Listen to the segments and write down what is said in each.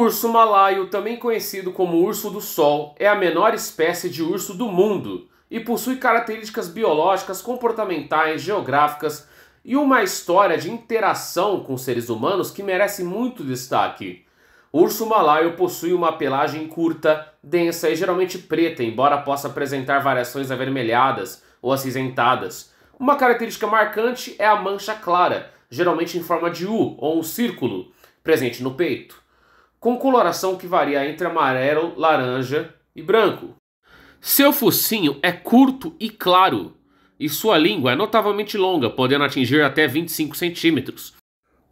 urso malaio, também conhecido como urso do sol, é a menor espécie de urso do mundo e possui características biológicas, comportamentais, geográficas e uma história de interação com seres humanos que merece muito destaque. O urso malaio possui uma pelagem curta, densa e geralmente preta, embora possa apresentar variações avermelhadas ou acinzentadas. Uma característica marcante é a mancha clara, geralmente em forma de U ou um círculo, presente no peito, com coloração que varia entre amarelo, laranja e branco. Seu focinho é curto e claro, e sua língua é notavelmente longa, podendo atingir até 25 centímetros.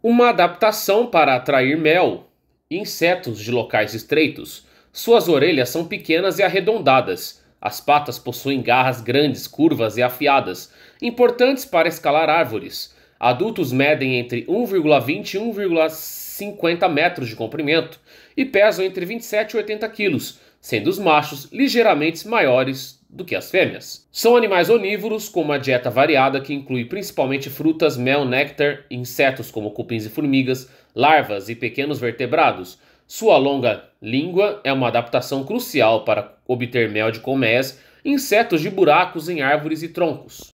Uma adaptação para atrair mel e insetos de locais estreitos. Suas orelhas são pequenas e arredondadas. As patas possuem garras grandes, curvas e afiadas, importantes para escalar árvores. Adultos medem entre 1,20 e 1,50 metros de comprimento e pesam entre 27 e 80 quilos, sendo os machos ligeiramente maiores do que as fêmeas. São animais onívoros com uma dieta variada que inclui principalmente frutas, mel, néctar, insetos como cupins e formigas, larvas e pequenos vertebrados. Sua longa língua é uma adaptação crucial para obter mel de colmeias e insetos de buracos em árvores e troncos.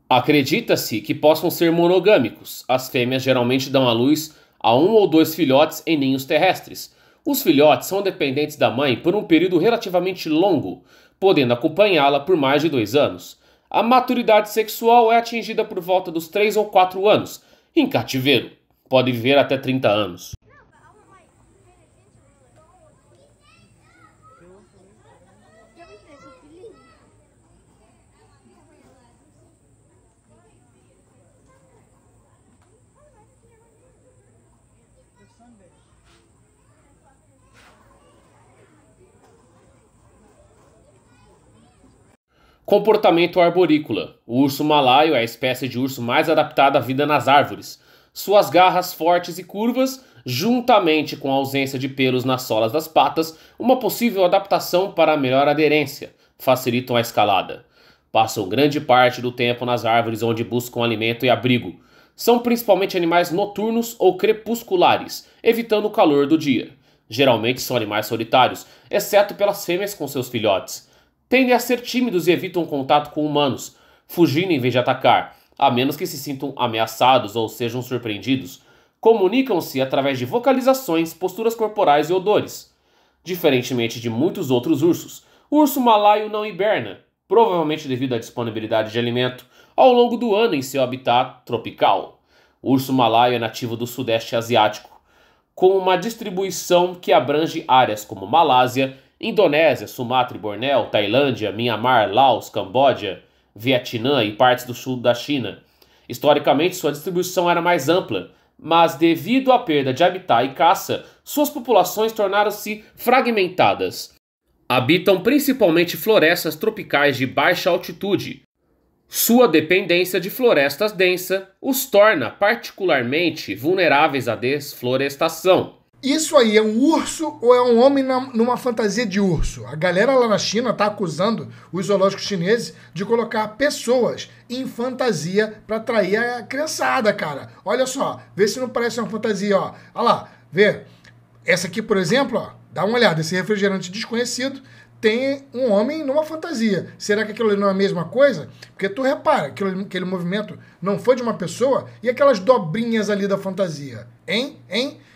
Acredita-se que possam ser monogâmicos. As fêmeas geralmente dão à luz a 1 ou 2 filhotes em ninhos terrestres. Os filhotes são dependentes da mãe por um período relativamente longo, podendo acompanhá-la por mais de 2 anos. A maturidade sexual é atingida por volta dos 3 ou 4 anos. Em cativeiro, pode viver até 30 anos. Comportamento arborícola. O urso malaio é a espécie de urso mais adaptada à vida nas árvores. Suas garras fortes e curvas, juntamente com a ausência de pelos nas solas das patas, uma possível adaptação para a melhor aderência, facilitam a escalada. Passam grande parte do tempo nas árvores onde buscam alimento e abrigo. São principalmente animais noturnos ou crepusculares, evitando o calor do dia. Geralmente são animais solitários, exceto pelas fêmeas com seus filhotes. Tendem a ser tímidos e evitam contato com humanos, fugindo em vez de atacar, a menos que se sintam ameaçados ou sejam surpreendidos. Comunicam-se através de vocalizações, posturas corporais e odores. Diferentemente de muitos outros ursos, o urso malaio não hiberna, provavelmente devido à disponibilidade de alimento ao longo do ano em seu habitat tropical. O urso malaio é nativo do Sudeste Asiático, com uma distribuição que abrange áreas como Malásia, Indonésia, Sumatra e Bornéu, Tailândia, Mianmar, Laos, Camboja, Vietnã e partes do sul da China. Historicamente, sua distribuição era mais ampla, mas devido à perda de habitat e caça, suas populações tornaram-se fragmentadas. Habitam principalmente florestas tropicais de baixa altitude. Sua dependência de florestas densas os torna particularmente vulneráveis à desflorestação. Isso aí é um urso ou é um homem numa fantasia de urso? A galera lá na China tá acusando os zoológicos chineses de colocar pessoas em fantasia para atrair a criançada, cara. Olha só, vê se não parece uma fantasia, ó. Olha lá, vê. Essa aqui, por exemplo, ó, dá uma olhada. Esse refrigerante desconhecido tem um homem numa fantasia. Será que aquilo ali não é a mesma coisa? Porque tu repara, aquele movimento não foi de uma pessoa e aquelas dobrinhas ali da fantasia. Hein?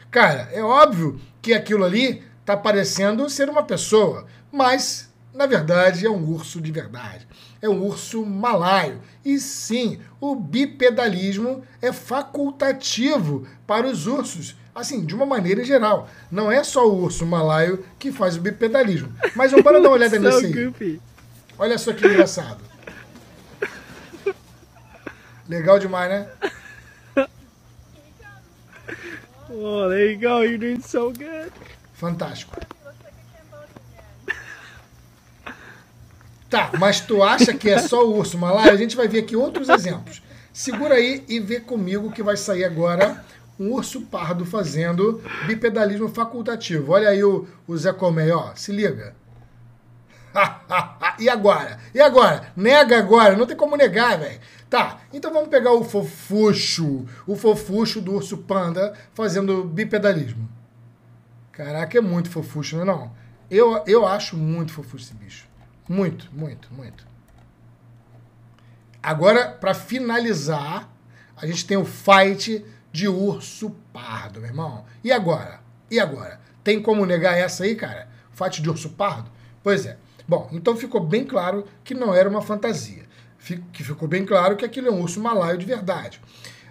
Cara, é óbvio que aquilo ali tá parecendo ser uma pessoa, mas, na verdade, é um urso de verdade. É um urso malaio. E sim, o bipedalismo é facultativo para os ursos, assim, de uma maneira geral. Não é só o urso malaio que faz o bipedalismo. Mas bora dar uma olhada nesse aí. Olha só que engraçado. Legal demais, né? Oh, there you go. You're doing so good. Fantástico. Tá, mas tu acha que é só o urso malaio? A gente vai ver aqui outros exemplos. Segura aí e vê comigo que vai sair agora um urso pardo fazendo bipedalismo facultativo. Olha aí o Zé Colmeia, ó. Se liga. E agora? E agora? Nega agora. Não tem como negar, velho. Tá, então vamos pegar o fofucho do urso panda fazendo bipedalismo. Caraca, é muito fofucho, não é não? Eu acho muito fofucho esse bicho. Muito, muito, muito. Agora, pra finalizar, a gente tem o fight de urso pardo, meu irmão. E agora? E agora? Tem como negar essa aí, cara? Fight de urso pardo? Pois é. Bom, então ficou bem claro que não era uma fantasia. Que ficou bem claro que aquilo é um urso malaio de verdade.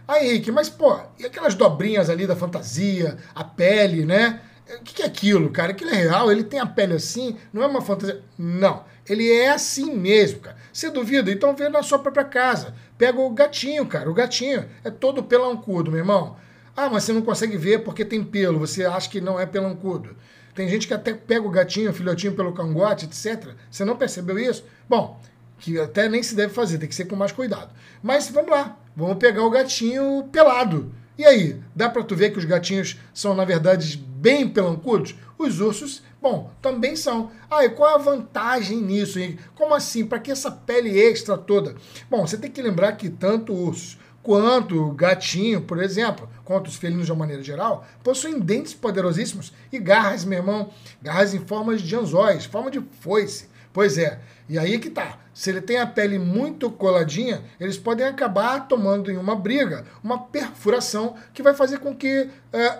Aí, Henrique, mas pô, e aquelas dobrinhas ali da fantasia, a pele, né? O que é aquilo, cara? Aquilo é real? Ele tem a pele assim? Não é uma fantasia? Não. Ele é assim mesmo, cara. Você duvida? Então vê na sua própria casa. Pega o gatinho, cara. O gatinho é todo pelancudo, meu irmão. Ah, mas você não consegue ver porque tem pelo. Você acha que não é pelancudo. Tem gente que até pega o gatinho, o filhotinho pelo cangote, etc. Você não percebeu isso? Bom, que até nem se deve fazer. Tem que ser com mais cuidado. Mas vamos lá. Vamos pegar o gatinho pelado. E aí? Dá pra tu ver que os gatinhos são, na verdade, bem pelancudos? Os ursos, bom, também são. Ah, e qual é a vantagem nisso, hein? Como assim? Para que essa pele extra toda? Bom, você tem que lembrar que tanto ursos quanto o gatinho, por exemplo, quanto os felinos de uma maneira geral, possuem dentes poderosíssimos e garras, meu irmão, garras em forma de anzóis, forma de foice. Pois é, e aí que tá. Se ele tem a pele muito coladinha, eles podem acabar tomando em uma briga, uma perfuração que vai fazer com que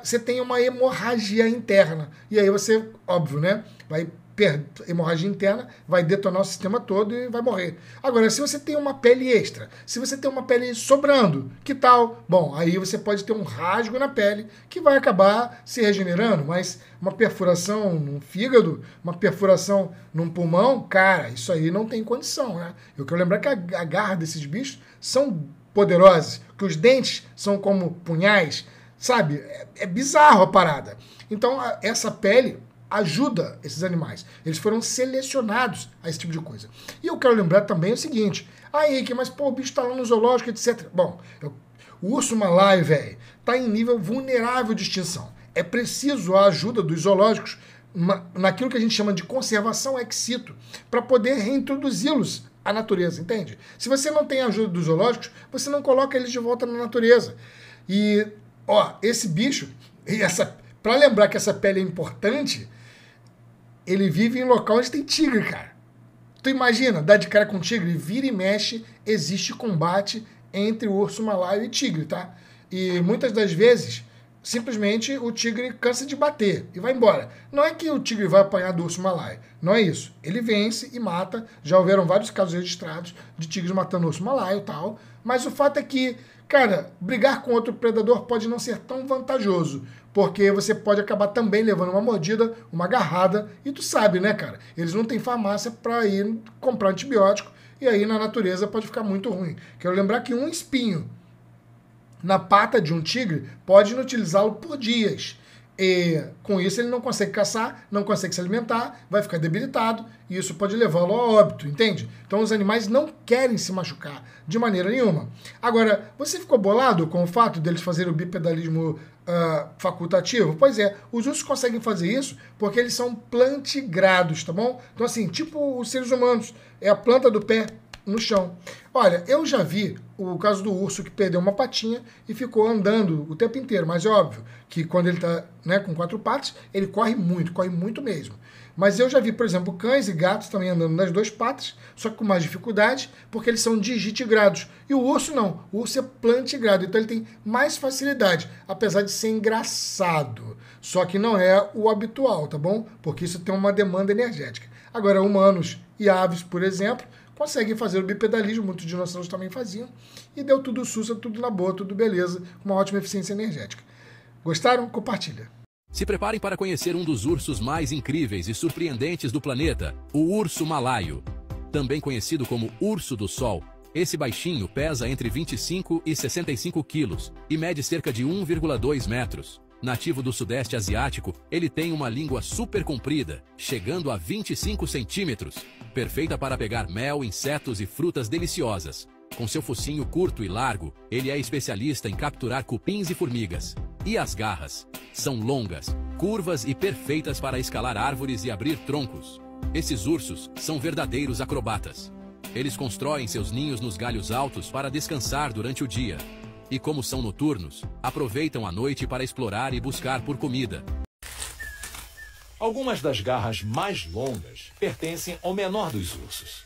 você tenha uma hemorragia interna. E aí você, óbvio, né, vai hemorragia interna, vai detonar o sistema todo e vai morrer. Agora, se você tem uma pele extra, se você tem uma pele sobrando, que tal? Bom, aí você pode ter um rasgo na pele que vai acabar se regenerando, mas uma perfuração no fígado, uma perfuração num pulmão, cara, isso aí não tem condição, né? Eu quero lembrar que a garra desses bichos são poderosas, que os dentes são como punhais, sabe? É bizarro a parada. Então, essa pele ajuda esses animais. Eles foram selecionados a esse tipo de coisa. E eu quero lembrar também o seguinte, aí, mas pô, o bicho tá lá no zoológico, etc. Bom, o urso malaio, velho, tá em nível vulnerável de extinção. É preciso a ajuda dos zoológicos naquilo que a gente chama de conservação ex situ, para poder reintroduzi-los à natureza, entende? Se você não tem a ajuda dos zoológicos, você não coloca eles de volta na natureza. E, ó, esse bicho, para lembrar que essa pele é importante, ele vive em local onde tem tigre, cara. Tu imagina, dar de cara com tigre, vira e mexe, existe combate entre o urso malaio e tigre, tá? E muitas das vezes, simplesmente o tigre cansa de bater e vai embora. Não é que o tigre vai apanhar do urso malaio, não é isso. Ele vence e mata, já houveram vários casos registrados de tigres matando urso malaio e tal, mas o fato é que, cara, brigar com outro predador pode não ser tão vantajoso, porque você pode acabar também levando uma mordida, uma agarrada, e tu sabe, né, cara? Eles não têm farmácia para ir comprar antibiótico, e aí na natureza pode ficar muito ruim. Quero lembrar que um espinho na pata de um tigre pode inutilizá-lo por dias. E com isso ele não consegue caçar, não consegue se alimentar, vai ficar debilitado e isso pode levá-lo a óbito, entende? Então os animais não querem se machucar de maneira nenhuma. Agora, você ficou bolado com o fato deles fazerem o bipedalismo facultativo? Pois é, os ursos conseguem fazer isso porque eles são plantigrados, tá bom? Então assim, tipo os seres humanos, é a planta do pé no chão. Olha, eu já vi o caso do urso que perdeu uma patinha e ficou andando o tempo inteiro, mas é óbvio que quando ele está, né, com 4 patas, ele corre muito mesmo. Mas eu já vi, por exemplo, cães e gatos também andando nas 2 patas, só que com mais dificuldade, porque eles são digitigrados. E o urso não, o urso é plantigrado, então ele tem mais facilidade, apesar de ser engraçado. Só que não é o habitual, tá bom? Porque isso tem uma demanda energética. Agora, humanos e aves, por exemplo, conseguem fazer o bipedalismo, muitos dinossauros também faziam, e deu tudo sussa, tudo na boa, tudo beleza, com uma ótima eficiência energética. Gostaram? Compartilha. Se preparem para conhecer um dos ursos mais incríveis e surpreendentes do planeta, o urso malaio. Também conhecido como urso do sol, esse baixinho pesa entre 25 e 65 quilos e mede cerca de 1,2 metros. Nativo do Sudeste Asiático, ele tem uma língua super comprida, chegando a 25 centímetros, perfeita para pegar mel, insetos e frutas deliciosas. Com seu focinho curto e largo, ele é especialista em capturar cupins e formigas. E as garras? São longas, curvas e perfeitas para escalar árvores e abrir troncos. Esses ursos são verdadeiros acrobatas. Eles constroem seus ninhos nos galhos altos para descansar durante o dia. E como são noturnos, aproveitam a noite para explorar e buscar por comida. Algumas das garras mais longas pertencem ao menor dos ursos.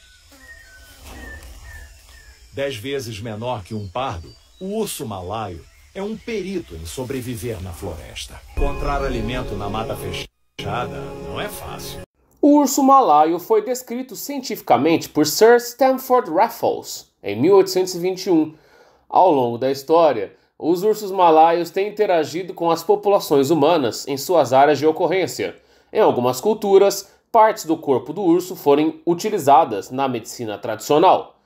10 vezes menor que um pardo, o urso malaio é um perito em sobreviver na floresta. Encontrar alimento na mata fechada não é fácil. O urso malaio foi descrito cientificamente por Sir Stamford Raffles em 1821. Ao longo da história, os ursos malaios têm interagido com as populações humanas em suas áreas de ocorrência. Em algumas culturas, partes do corpo do urso foram utilizadas na medicina tradicional.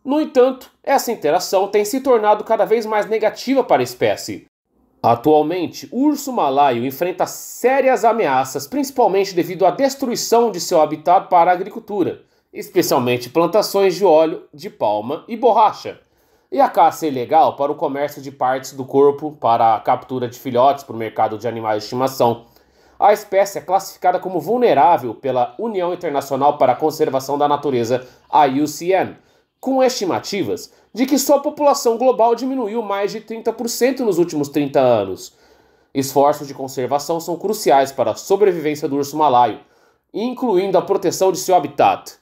No entanto, essa interação tem se tornado cada vez mais negativa para a espécie. Atualmente, o urso malaio enfrenta sérias ameaças, principalmente devido à destruição de seu habitat para a agricultura, especialmente plantações de óleo de palma e borracha, e a caça ilegal para o comércio de partes do corpo para a captura de filhotes para o mercado de animais de estimação. A espécie é classificada como vulnerável pela União Internacional para a Conservação da Natureza, a IUCN, com estimativas de que sua população global diminuiu mais de 30% nos últimos 30 anos. Esforços de conservação são cruciais para a sobrevivência do urso malaio, incluindo a proteção de seu habitat,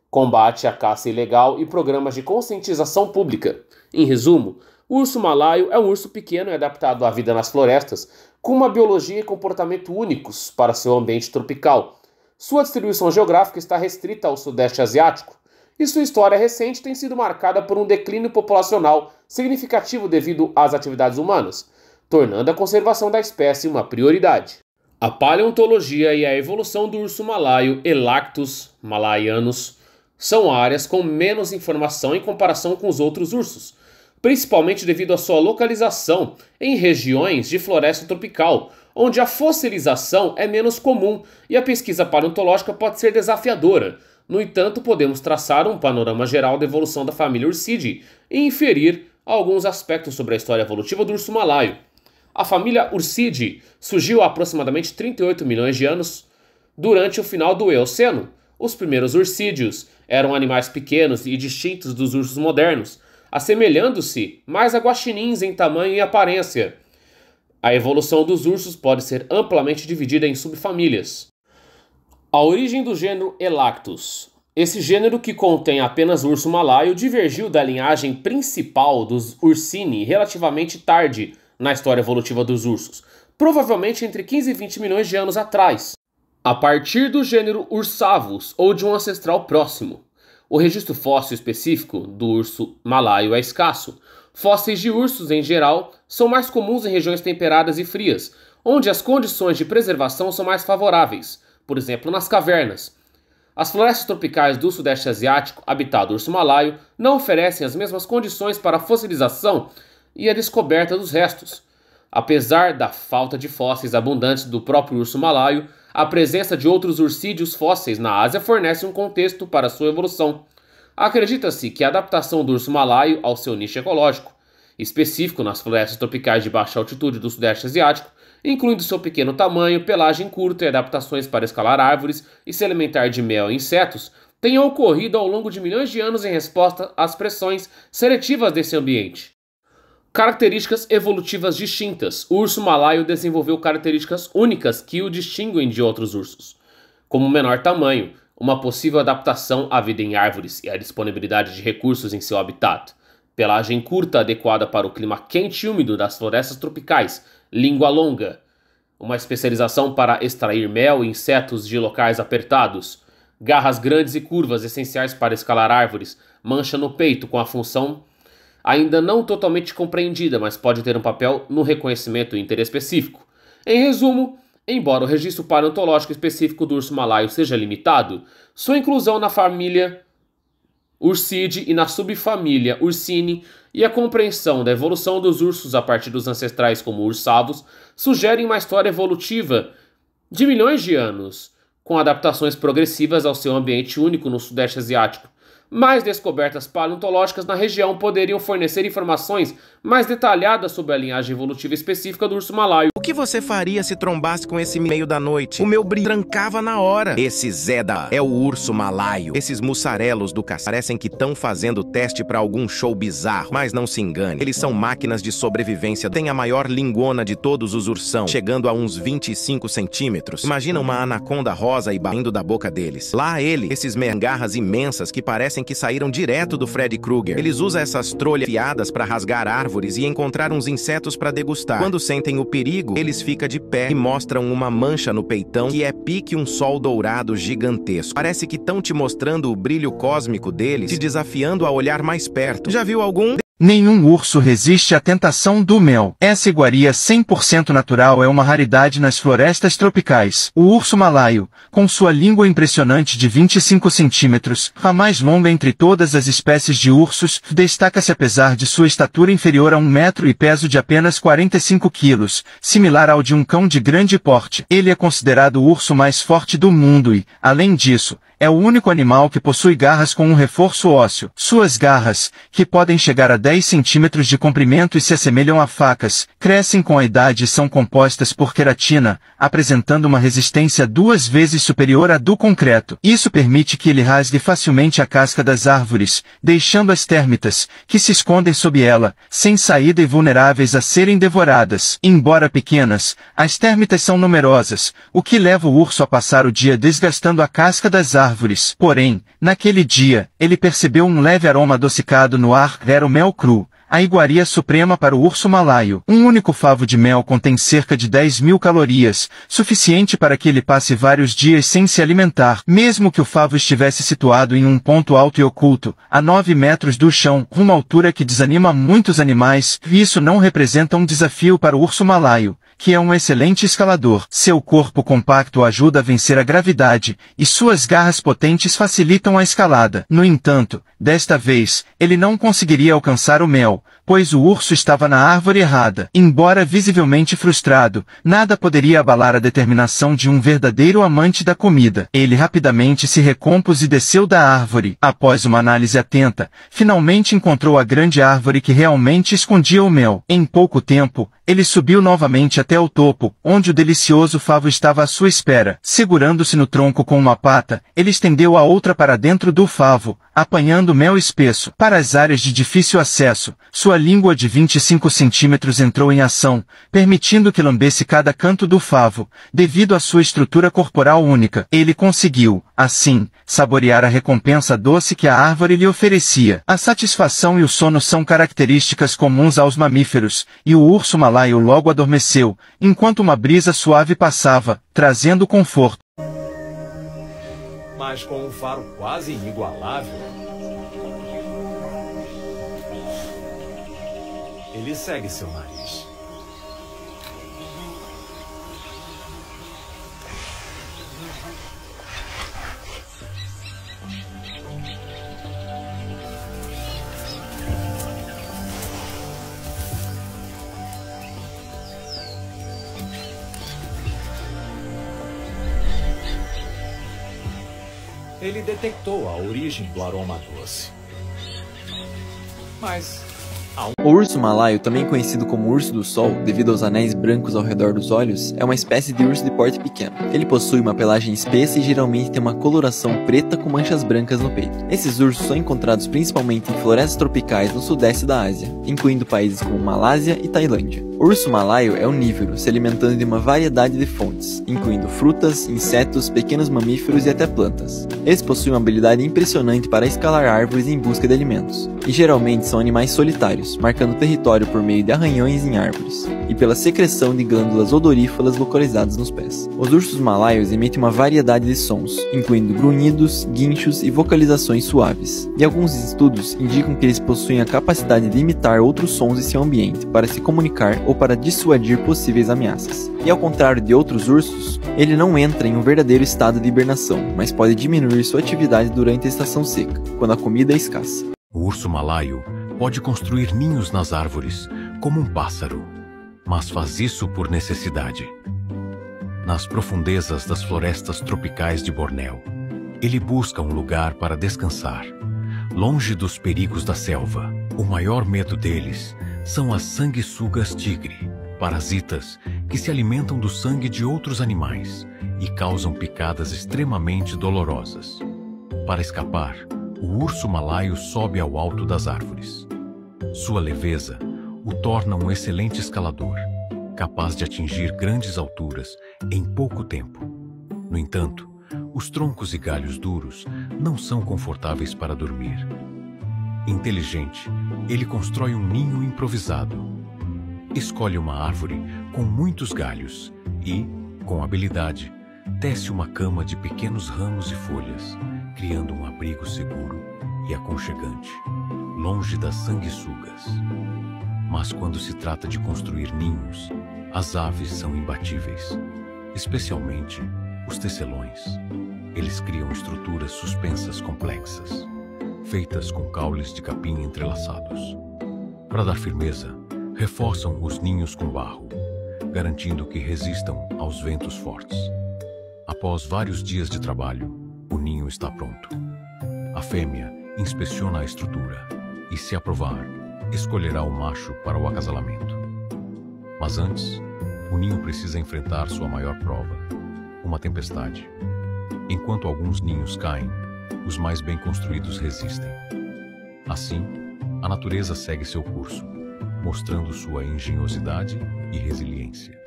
combate à caça ilegal e programas de conscientização pública. Em resumo, o urso malaio é um urso pequeno e adaptado à vida nas florestas, com uma biologia e comportamento únicos para seu ambiente tropical. Sua distribuição geográfica está restrita ao Sudeste Asiático, e sua história recente tem sido marcada por um declínio populacional significativo devido às atividades humanas, tornando a conservação da espécie uma prioridade. A paleontologia e a evolução do urso malaio, Elactus malaianus, são áreas com menos informação em comparação com os outros ursos, principalmente devido à sua localização em regiões de floresta tropical, onde a fossilização é menos comum e a pesquisa paleontológica pode ser desafiadora. No entanto, podemos traçar um panorama geral da evolução da família Ursidae e inferir alguns aspectos sobre a história evolutiva do urso malaio. A família Ursidae surgiu há aproximadamente 38 milhões de anos durante o final do Eoceno. Os primeiros ursídeos eram animais pequenos e distintos dos ursos modernos, assemelhando-se mais a guaxinins em tamanho e aparência. A evolução dos ursos pode ser amplamente dividida em subfamílias. A origem do gênero Elactus. Esse gênero, que contém apenas o urso malaio, divergiu da linhagem principal dos Ursini relativamente tarde na história evolutiva dos ursos, provavelmente entre 15 e 20 milhões de anos atrás, a partir do gênero Ursavus ou de um ancestral próximo. O registro fóssil específico do urso malaio é escasso. Fósseis de ursos, em geral, são mais comuns em regiões temperadas e frias, onde as condições de preservação são mais favoráveis, por exemplo, nas cavernas. As florestas tropicais do Sudeste Asiático, habitat do urso malaio, não oferecem as mesmas condições para a fossilização e a descoberta dos restos. Apesar da falta de fósseis abundantes do próprio urso malaio, a presença de outros ursídeos fósseis na Ásia fornece um contexto para sua evolução. Acredita-se que a adaptação do urso malaio ao seu nicho ecológico, específico nas florestas tropicais de baixa altitude do Sudeste Asiático, incluindo seu pequeno tamanho, pelagem curta e adaptações para escalar árvores e se alimentar de mel e insetos, tenham ocorrido ao longo de milhões de anos em resposta às pressões seletivas desse ambiente. Características evolutivas distintas. O urso malaio desenvolveu características únicas que o distinguem de outros ursos, como menor tamanho, uma possível adaptação à vida em árvores e a disponibilidade de recursos em seu habitat, pelagem curta adequada para o clima quente e úmido das florestas tropicais, língua longa, uma especialização para extrair mel e insetos de locais apertados, garras grandes e curvas essenciais para escalar árvores, mancha no peito com a função ainda não totalmente compreendida, mas pode ter um papel no reconhecimento interespecífico. Em resumo, embora o registro paleontológico específico do urso malaio seja limitado, sua inclusão na família Ursidae e na subfamília Ursini e a compreensão da evolução dos ursos a partir dos ancestrais como Ursavus sugerem uma história evolutiva de milhões de anos, com adaptações progressivas ao seu ambiente único no Sudeste Asiático. Mais descobertas paleontológicas na região poderiam fornecer informações mais detalhadas sobre a linhagem evolutiva específica do urso malaio. O que você faria se trombasse com esse meio da noite? O meu brilho trancava na hora. Esse Zeda é o urso malaio. Esses mussarelos do caça parecem que estão fazendo teste pra algum show bizarro. Mas não se engane, eles são máquinas de sobrevivência. Tem a maior lingona de todos os ursão, chegando a uns 25 centímetros. Imagina uma anaconda rosa e indo da boca deles. Lá esses garras imensas que parecem que saíram direto do Freddy Krueger. Eles usam essas trolhas afiadas para rasgar árvores e encontrar uns insetos para degustar. Quando sentem o perigo, eles ficam de pé e mostram uma mancha no peitão que é pique um sol dourado gigantesco. Parece que estão te mostrando o brilho cósmico deles, te desafiando a olhar mais perto. Já viu algum? Nenhum urso resiste à tentação do mel. Essa iguaria 100% natural é uma raridade nas florestas tropicais. O urso malaio, com sua língua impressionante de 25 centímetros, a mais longa entre todas as espécies de ursos, destaca-se apesar de sua estatura inferior a 1 metro e peso de apenas 45 quilos, similar ao de um cão de grande porte. Ele é considerado o urso mais forte do mundo e, além disso, é o único animal que possui garras com um reforço ósseo. Suas garras, que podem chegar a 10 centímetros de comprimento e se assemelham a facas, crescem com a idade e são compostas por queratina, apresentando uma resistência 2 vezes superior à do concreto. Isso permite que ele rasgue facilmente a casca das árvores, deixando as térmitas, que se escondem sob ela, sem saída e vulneráveis a serem devoradas. Embora pequenas, as térmitas são numerosas, o que leva o urso a passar o dia desgastando a casca das árvores. Porém, naquele dia, ele percebeu um leve aroma adocicado no ar. Era o mel cru, a iguaria suprema para o urso malaio. Um único favo de mel contém cerca de 10.000 calorias, suficiente para que ele passe vários dias sem se alimentar. Mesmo que o favo estivesse situado em um ponto alto e oculto, a 9 metros do chão, uma altura que desanima muitos animais, isso não representa um desafio para o urso malaio, que é um excelente escalador. Seu corpo compacto ajuda a vencer a gravidade, e suas garras potentes facilitam a escalada. No entanto, desta vez, ele não conseguiria alcançar o mel, pois o urso estava na árvore errada. Embora visivelmente frustrado, nada poderia abalar a determinação de um verdadeiro amante da comida. Ele rapidamente se recompôs e desceu da árvore. Após uma análise atenta, finalmente encontrou a grande árvore que realmente escondia o mel. Em pouco tempo, ele subiu novamente até o topo, onde o delicioso favo estava à sua espera. Segurando-se no tronco com uma pata, ele estendeu a outra para dentro do favo, apanhando mel espesso. Para as áreas de difícil acesso, sua língua de 25 centímetros entrou em ação, permitindo que lambesse cada canto do favo, devido à sua estrutura corporal única. Ele conseguiu, assim, saborear a recompensa doce que a árvore lhe oferecia. A satisfação e o sono são características comuns aos mamíferos, e o urso malaio logo adormeceu, enquanto uma brisa suave passava, trazendo conforto. Mas com um faro quase inigualável, ele segue seu nariz. Ele detectou a origem do aroma doce. Mas o urso malaio, também conhecido como urso do sol, devido aos anéis brancos ao redor dos olhos, é uma espécie de urso de porte pequeno. Ele possui uma pelagem espessa e geralmente tem uma coloração preta com manchas brancas no peito. Esses ursos são encontrados principalmente em florestas tropicais no sudeste da Ásia, incluindo países como Malásia e Tailândia. O urso malaio é onívoro, se alimentando de uma variedade de fontes, incluindo frutas, insetos, pequenos mamíferos e até plantas. Eles possuem uma habilidade impressionante para escalar árvores em busca de alimentos, e geralmente são animais solitários, marcando território por meio de arranhões em árvores, e pela secreção de glândulas odoríferas localizadas nos pés. Os ursos malaios emitem uma variedade de sons, incluindo grunhidos, guinchos e vocalizações suaves, e alguns estudos indicam que eles possuem a capacidade de imitar outros sons em seu ambiente para se comunicar ou para dissuadir possíveis ameaças. E ao contrário de outros ursos, ele não entra em um verdadeiro estado de hibernação, mas pode diminuir sua atividade durante a estação seca, quando a comida é escassa. O urso malaio pode construir ninhos nas árvores, como um pássaro, mas faz isso por necessidade. Nas profundezas das florestas tropicais de Bornéu, ele busca um lugar para descansar, longe dos perigos da selva. O maior medo deles são as sanguessugas tigre, parasitas que se alimentam do sangue de outros animais e causam picadas extremamente dolorosas. Para escapar, o urso malaio sobe ao alto das árvores. Sua leveza o torna um excelente escalador, capaz de atingir grandes alturas em pouco tempo. No entanto, os troncos e galhos duros não são confortáveis para dormir. Inteligente, ele constrói um ninho improvisado. Escolhe uma árvore com muitos galhos e, com habilidade, tece uma cama de pequenos ramos e folhas, criando um abrigo seguro e aconchegante, longe das sanguessugas. Mas quando se trata de construir ninhos, as aves são imbatíveis, especialmente os tecelões. Eles criam estruturas suspensas complexas, feitas com caules de capim entrelaçados. Para dar firmeza, reforçam os ninhos com barro, garantindo que resistam aos ventos fortes. Após vários dias de trabalho, o ninho está pronto. A fêmea inspeciona a estrutura e, se aprovar, escolherá o macho para o acasalamento. Mas antes, o ninho precisa enfrentar sua maior prova, uma tempestade. Enquanto alguns ninhos caem, os mais bem construídos resistem. Assim, a natureza segue seu curso, mostrando sua engenhosidade e resiliência.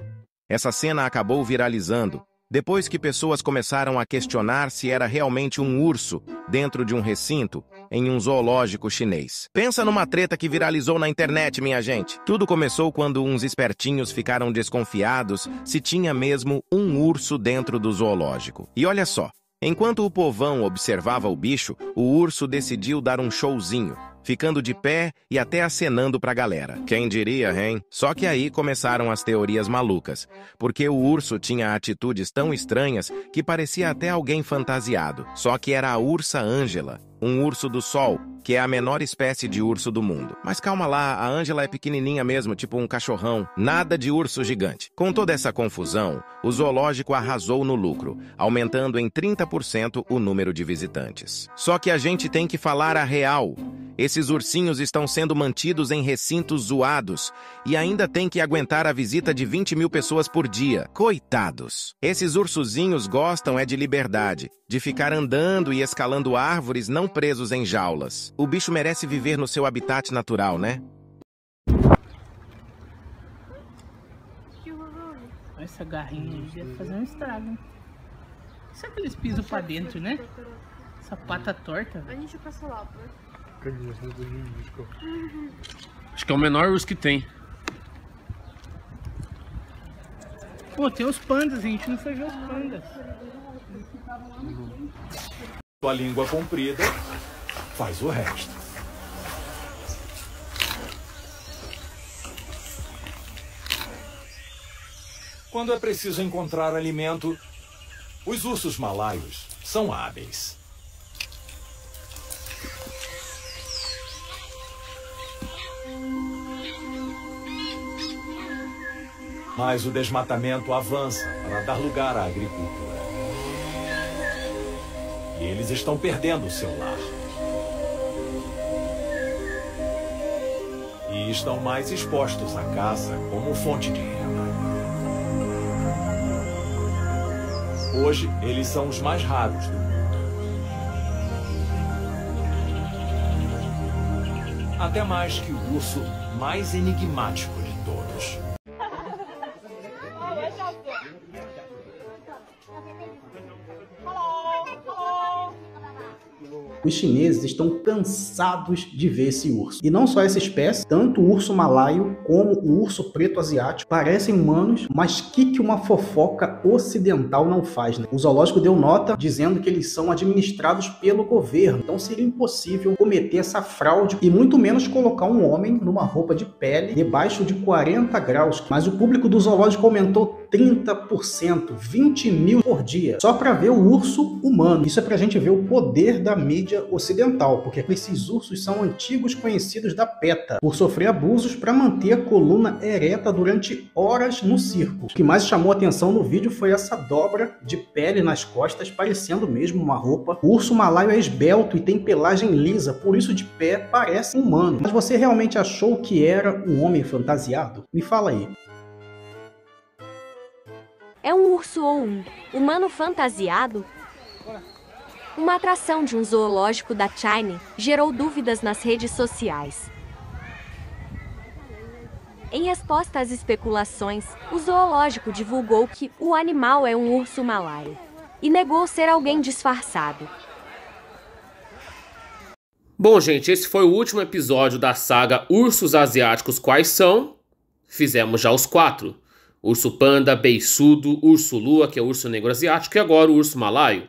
Essa cena acabou viralizando, depois que pessoas começaram a questionar se era realmente um urso dentro de um recinto em um zoológico chinês. Pensa numa treta que viralizou na internet, minha gente. Tudo começou quando uns espertinhos ficaram desconfiados se tinha mesmo um urso dentro do zoológico. E olha só, enquanto o povão observava o bicho, o urso decidiu dar um showzinho, ficando de pé e até acenando pra galera. Quem diria, hein? Só que aí começaram as teorias malucas, porque o urso tinha atitudes tão estranhas que parecia até alguém fantasiado. Só que era a ursa Ângela, um urso do sol, que é a menor espécie de urso do mundo. Mas calma lá, a Ângela é pequenininha mesmo, tipo um cachorrão. Nada de urso gigante. Com toda essa confusão, o zoológico arrasou no lucro, aumentando em 30% o número de visitantes. Só que a gente tem que falar a real. Esses ursinhos estão sendo mantidos em recintos zoados e ainda tem que aguentar a visita de 20 mil pessoas por dia. Coitados! Esses ursozinhos gostam de liberdade, de ficar andando e escalando árvores não presos em jaulas. O bicho merece viver no seu habitat natural, né? Essa garrinha aí deve fazer um estrago. Será que eles pisam pra dentro, né? Essa pata torta. Acho que é o menor urso que tem. Pô, tem os pandas, a gente não foi ver os pandas. Sua língua comprida faz o resto. Quando é preciso encontrar alimento, os ursos malaios são hábeis. Mas o desmatamento avança para dar lugar à agricultura. E eles estão perdendo o seu lar. E estão mais expostos à caça como fonte de renda. Hoje, eles são os mais raros do mundo. Até mais que o urso mais enigmático de todos. Os chineses estão cansados de ver esse urso. E não só essa espécie, tanto o urso malaio como o urso preto asiático parecem humanos, mas que uma fofoca ocidental não faz, né? O zoológico deu nota dizendo que eles são administrados pelo governo, então seria impossível cometer essa fraude e muito menos colocar um homem numa roupa de pele debaixo de 40 graus. Mas o público do zoológico aumentou 30%, 20 mil por dia, só para ver o urso humano. Isso é pra gente ver o poder da mídia ocidental, porque esses ursos são antigos conhecidos da PETA, por sofrer abusos para manter a coluna ereta durante horas no circo. O que mais chamou a atenção no vídeo foi essa dobra de pele nas costas, parecendo mesmo uma roupa. O urso malaio é esbelto e tem pelagem lisa, por isso de pé parece humano. Mas você realmente achou que era um homem fantasiado? Me fala aí. É um urso ou um humano fantasiado? Uma atração de um zoológico da China gerou dúvidas nas redes sociais. Em resposta às especulações, o zoológico divulgou que o animal é um urso malaio e negou ser alguém disfarçado. Bom, gente, esse foi o último episódio da saga Ursos Asiáticos Quais São? Fizemos já os 4. Urso panda, beiçudo, urso lua, que é o urso negro asiático, e agora o urso malaio.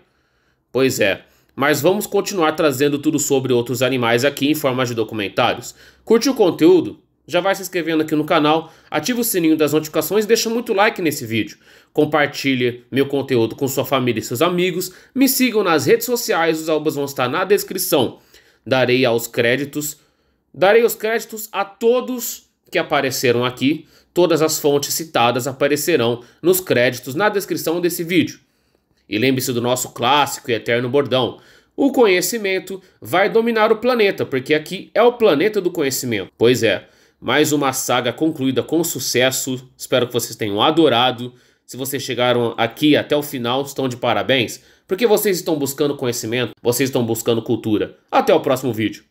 Pois é, mas vamos continuar trazendo tudo sobre outros animais aqui em forma de documentários. Curte o conteúdo? Já vai se inscrevendo aqui no canal, ativa o sininho das notificações e deixa muito like nesse vídeo. Compartilhe meu conteúdo com sua família e seus amigos. Me sigam nas redes sociais, os arrobas vão estar na descrição. Darei os créditos a todos que apareceram aqui. Todas as fontes citadas aparecerão nos créditos na descrição desse vídeo. E lembre-se do nosso clássico e eterno bordão. O conhecimento vai dominar o planeta, porque aqui é o planeta do conhecimento. Pois é, mais uma saga concluída com sucesso. Espero que vocês tenham adorado. Se vocês chegaram aqui até o final, estão de parabéns. Porque vocês estão buscando conhecimento, vocês estão buscando cultura. Até o próximo vídeo.